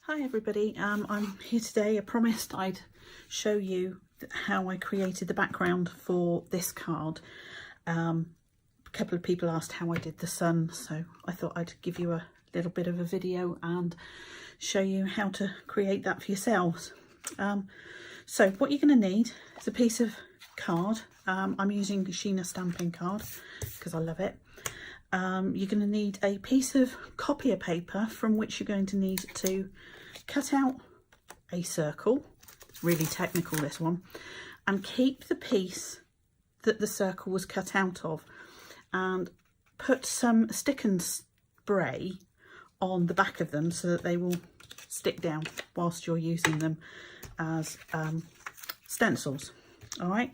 Hi everybody, I'm here today. I promised I'd show you how I created the background for this card. A couple of people asked how I did the sun, so I thought I'd give you a little bit of a video and show you how to create that for yourselves. So what you're going to need is a piece of card. I'm using a Sheena stamping card because I love it. You're going to need a piece of copier paper from which you're going to need to cut out a circle. It's really technical, this one, and keep the piece that the circle was cut out of and put some stick and spray on the back of them so that they will stick down whilst you're using them as stencils. All right,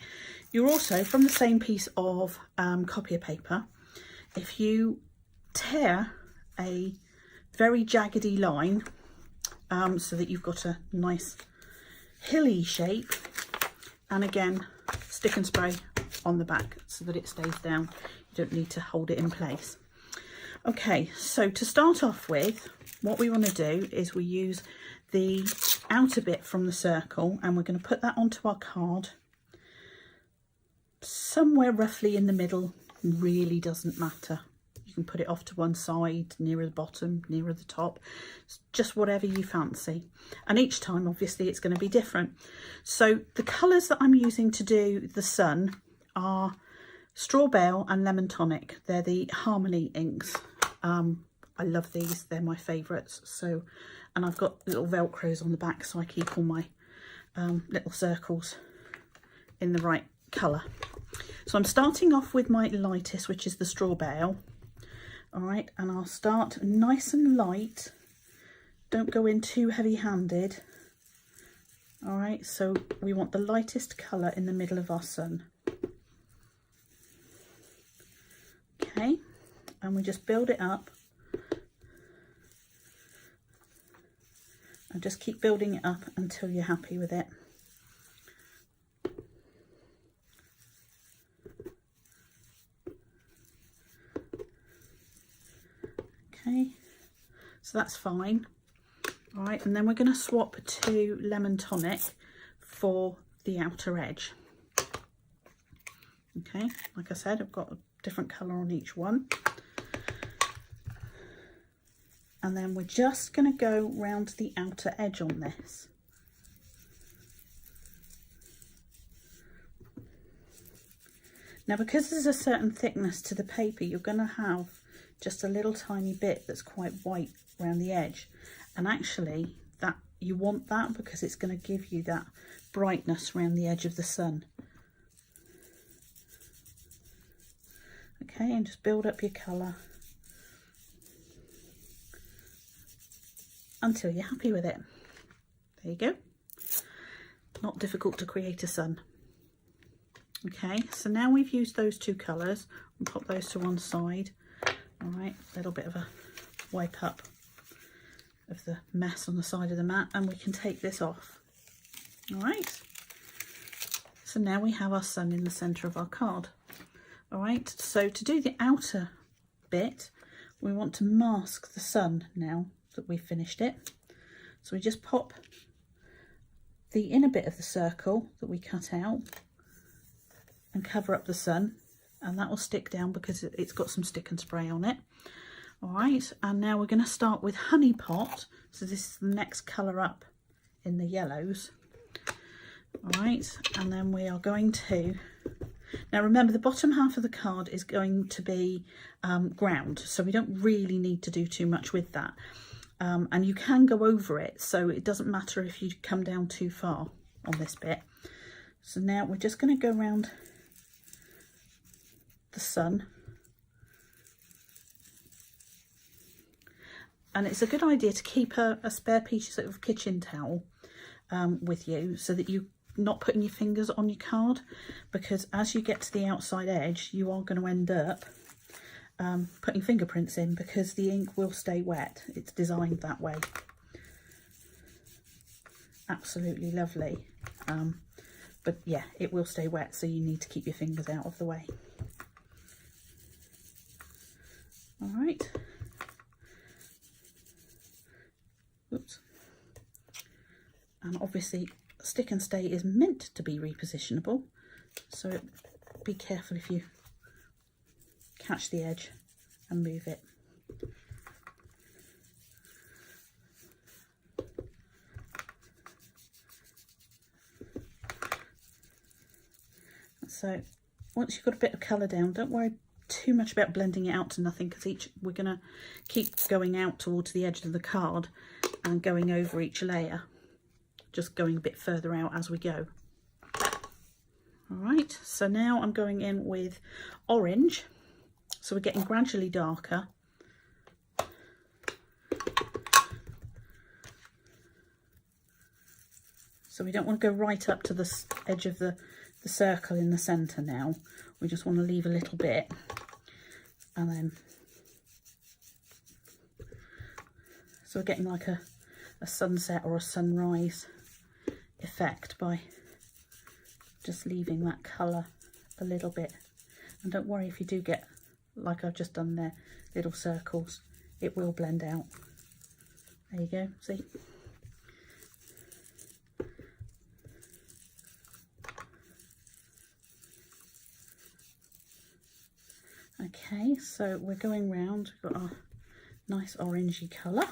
you're also, from the same piece of copier paper, if you tear a very jaggedy line so that you've got a nice hilly shape, and again stick and spray on the back so that it stays down, you don't need to hold it in place. Okay, so to start off with, what we want to do is we use the outer bit from the circle and we're going to put that onto our card somewhere roughly in the middle. Really doesn't matter. You can put it off to one side, nearer the bottom, nearer the top. It's just whatever you fancy. And each time, obviously, it's going to be different. So the colours that I'm using to do the sun are Straw Bale and Lemon Tonic. They're the Harmony inks. I love these. They're my favourites. So, and I've got little Velcros on the back, so I keep all my little circles in the right colour. So I'm starting off with my lightest, which is the Straw Bale. All right, and I'll start nice and light. Don't go in too heavy-handed. All right, so we want the lightest colour in the middle of our sun. Okay, and we just build it up. And just keep building it up until you're happy with it. Okay, so that's fine. All right, and then we're going to swap to Lemon Tonic for the outer edge. Okay, like I said, I've got a different colour on each one. And then we're just going to go round the outer edge on this. Now, because there's a certain thickness to the paper, you're going to have just a little tiny bit that's quite white around the edge, and actually that you want that because it's going to give you that brightness around the edge of the sun. Okay, and just build up your colour until you're happy with it. There you go. Not difficult to create a sun. Okay, so now we've used those two colours, we'll pop those to one side. All right, a little bit of a wipe up of the mess on the side of the mat, and we can take this off. All right, so now we have our sun in the centre of our card. All right, so to do the outer bit, we want to mask the sun now that we've finished it. So we just pop the inner bit of the circle that we cut out and cover up the sun, and that will stick down because it's got some stick and spray on it. All right, and now we're going to start with Honey Pot. So this is the next colour up in the yellows. All right, and then we are going to, now remember the bottom half of the card is going to be ground, so we don't really need to do too much with that. And you can go over it, so it doesn't matter if you come down too far on this bit. So now we're just going to go around the sun, and it's a good idea to keep a spare piece of kitchen towel with you so that you're not putting your fingers on your card, because as you get to the outside edge you are going to end up putting fingerprints in because the ink will stay wet. It's designed that way. Absolutely lovely, but yeah, it will stay wet, so you need to keep your fingers out of the way. All right. Oops. And obviously stick and stay is meant to be repositionable, so be careful if you catch the edge and move it. So once you've got a bit of colour down, don't worry too much about blending it out to nothing, because we're going to keep going out towards the edge of the card and going over each layer, just going a bit further out as we go. All right, so now I'm going in with orange, so we're getting gradually darker. So we don't want to go right up to the edge of the circle in the centre now. We just want to leave a little bit, and then so we're getting like a sunset or a sunrise effect by just leaving that colour a little bit. And don't worry if you do get, like I've just done there, little circles, it will blend out. There you go, see? Okay, so we're going round, we've got our nice orangey colour.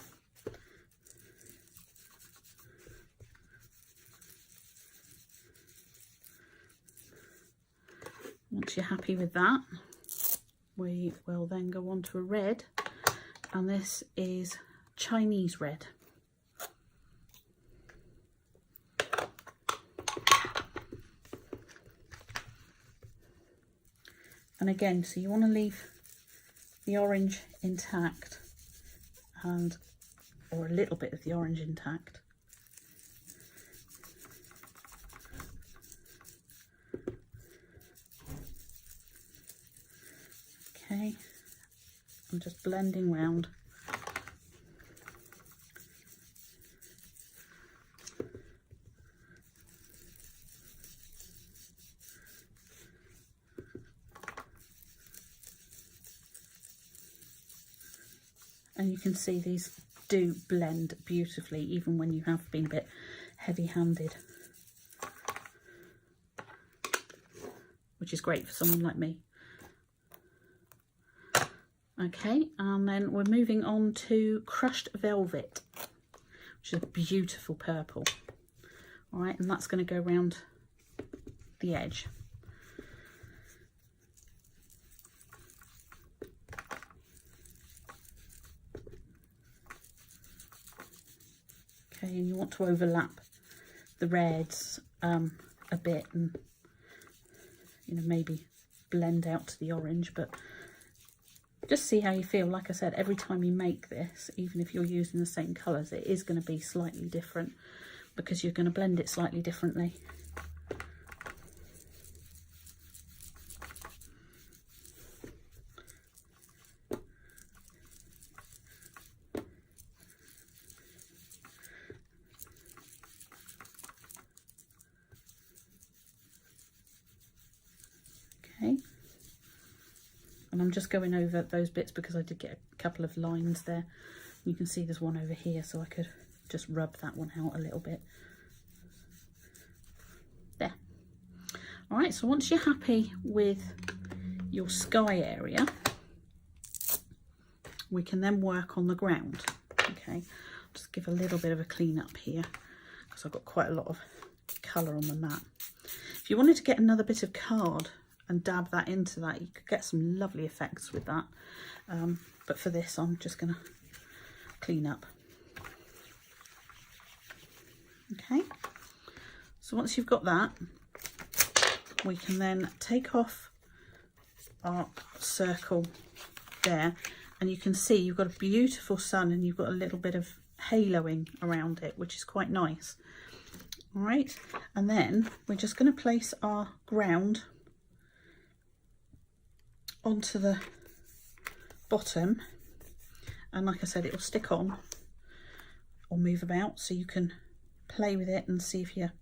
Once you're happy with that, we will then go on to a red, and this is Chinese red. And again, so you want to leave the orange intact, or a little bit of the orange intact. Okay, I'm just blending round. And you can see these do blend beautifully, even when you have been a bit heavy-handed, which is great for someone like me. Okay, and then we're moving on to Crushed Velvet, which is a beautiful purple. All right, and that's going to go around the edge. Okay, and you want to overlap the reds a bit, and maybe blend out to the orange, but just see how you feel. Like I said, every time you make this, even if you're using the same colours, it is going to be slightly different because you're going to blend it slightly differently. Okay. And I'm just going over those bits because I did get a couple of lines there. You can see there's one over here, so I could just rub that one out a little bit. There. All right, so once you're happy with your sky area, we can then work on the ground. Okay, just give a little bit of a clean up here because I've got quite a lot of colour on the mat. If you wanted to get another bit of card and dab that into that, you could get some lovely effects with that, but for this I'm just going to clean up. Okay, so once you've got that, we can then take off our circle there, and you can see you've got a beautiful sun and you've got a little bit of haloing around it, which is quite nice. All right, and then we're just going to place our ground onto the bottom, and like I said, it will stick on or move about, so you can play with it and see if you're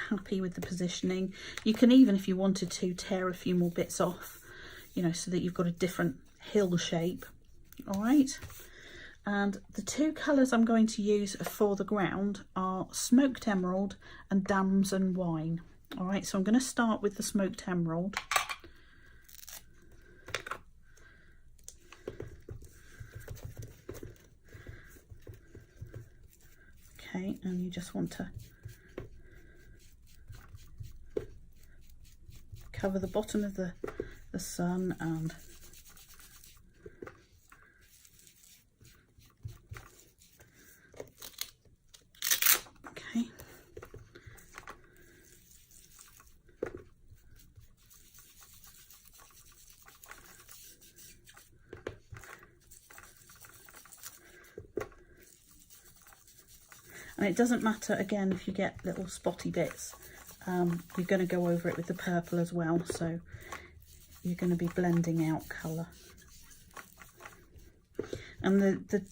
happy with the positioning. You can even, if you wanted to, tear a few more bits off, so that you've got a different hill shape. All right, And the two colours I'm going to use for the ground are Smoked Emerald and Damson Wine. All right, so I'm going to start with the Smoked Emerald. Okay, and you just want to cover the bottom of the sun and okay. And it doesn't matter, again, if you get little spotty bits, you're going to go over it with the purple as well, so you're going to be blending out colour. And the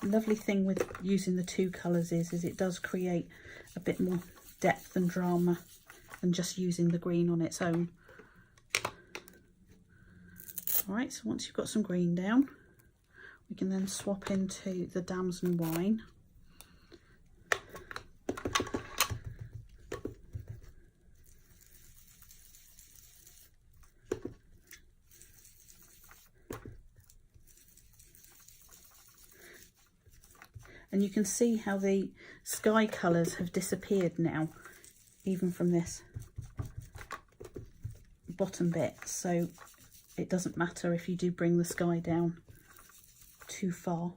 lovely thing with using the two colours is it does create a bit more depth and drama than just using the green on its own. Alright, so once you've got some green down, we can then swap into the Damson Wine. And you can see how the sky colours have disappeared now, even from this bottom bit. So it doesn't matter if you do bring the sky down too far.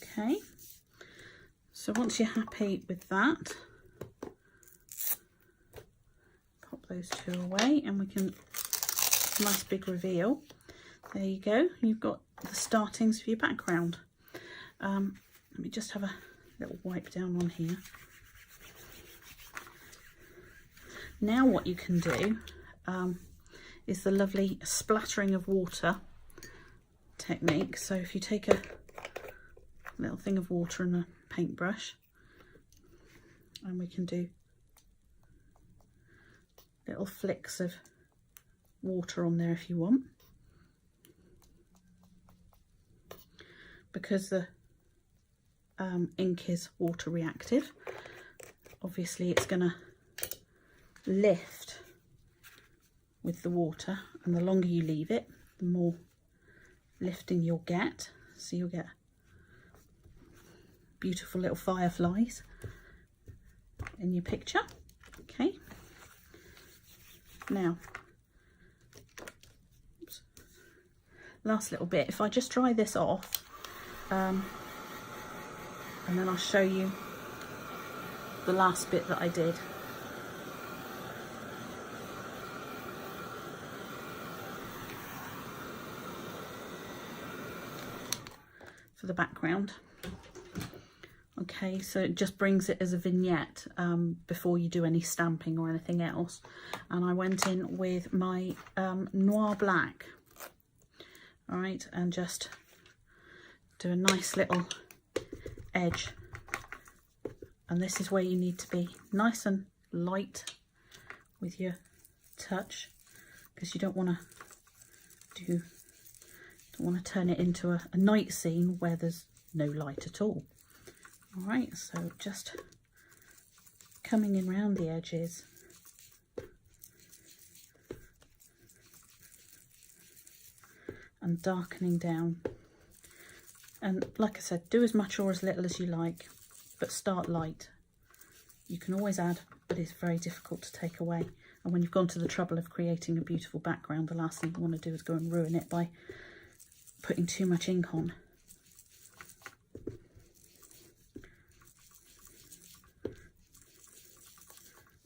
Okay, so once you're happy with that, those two away and we can, nice big reveal. There you go, you've got the startings for your background. Let me just have a little wipe down on here. Now what you can do is the lovely splattering of water technique. So if you take a little thing of water and a paintbrush, and we can do little flicks of water on there if you want, because the ink is water reactive. Obviously it's going to lift with the water, and the longer you leave it, the more lifting you'll get. So you'll get beautiful little fireflies in your picture. Okay, now oops, last little bit, if I just dry this off and then I'll show you the last bit that I did. For the background. Okay, so it just brings it as a vignette before you do any stamping or anything else. And I went in with my Noir black, all right, and just do a nice little edge. And this is where you need to be nice and light with your touch, because you don't want to turn it into a night scene where there's no light at all. All right, so just coming in round the edges. And darkening down. And like I said, do as much or as little as you like, but start light. You can always add, but it's very difficult to take away. And when you've gone to the trouble of creating a beautiful background, the last thing you want to do is go and ruin it by putting too much ink on.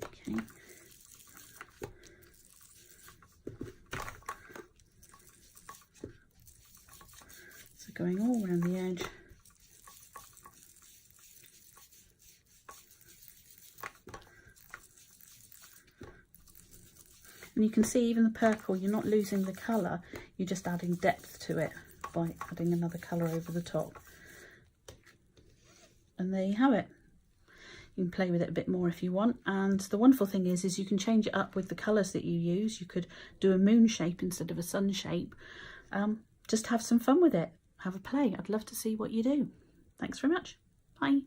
Okay. So going all around the edge. And you can see even the purple, you're not losing the colour, you're just adding depth to it by adding another colour over the top. And there you have it. You can play with it a bit more if you want. And the wonderful thing is you can change it up with the colours that you use. You could do a moon shape instead of a sun shape. Just have some fun with it. Have a play. I'd love to see what you do. Thanks very much. Bye.